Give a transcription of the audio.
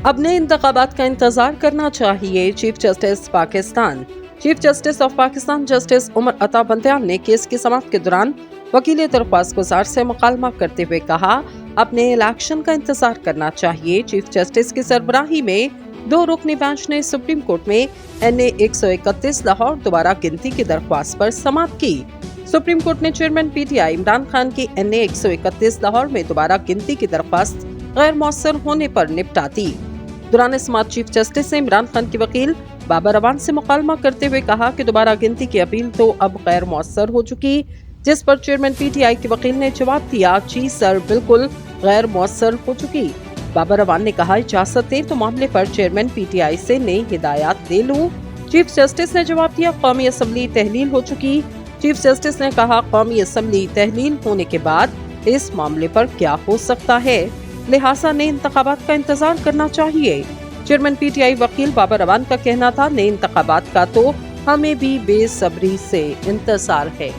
अब नए इंतखाबात का इंतजार करना चाहिए। Chief justice Pakistan. Chief justice of Pakistan justice Umar Ata Bandial ने केस की समाअत के दौरान वकील दरख्वास्त गुजार से मुकालमा करते हुए कहा, अपने इलेक्शन का इंतजार करना चाहिए। चीफ जस्टिस की सरबराही में 2 रुकनी बेंच ने सुप्रीम कोर्ट में NA 131 लाहौर दोबारा गिनती की दरख्वास्त पर समाअत की। सुप्रीम कोर्ट ने चेयरमैन PTI इमरान खान की NA 131 लाहौर में दोबारा गिनती की दरख्वास्त गैर मौसर होने पर निपटा दी। दौरान समाअत चीफ जस्टिस ने इमरान खान के वकील बाबर अवान से मुकालमा करते हुए कहा कि दोबारा गिनती की अपील तो अब गैर मौसर हो चुकी, जिस पर चेयरमैन PTI के वकील ने जवाब दिया, जी सर, बिल्कुल गैर मौसर हो चुकी। बाबर अवान ने कहा, इजाजत दें तो मामले पर चेयरमैन PTI से नई हिदायत दे लूं। चीफ जस्टिस ने जवाब दिया, कौमी असम्बली तहलील हो चुकी। चीफ जस्टिस ने कहा, कौमी असम्बली तहलील होने के बाद इस मामले पर क्या हो सकता है, लिहाजा नए इंतखाबात का इंतजार करना चाहिए। चेयरमैन PTI वकील बाबर अवान का कहना था, नए इंतखाबात का तो हमें भी बेसब्री से इंतजार है।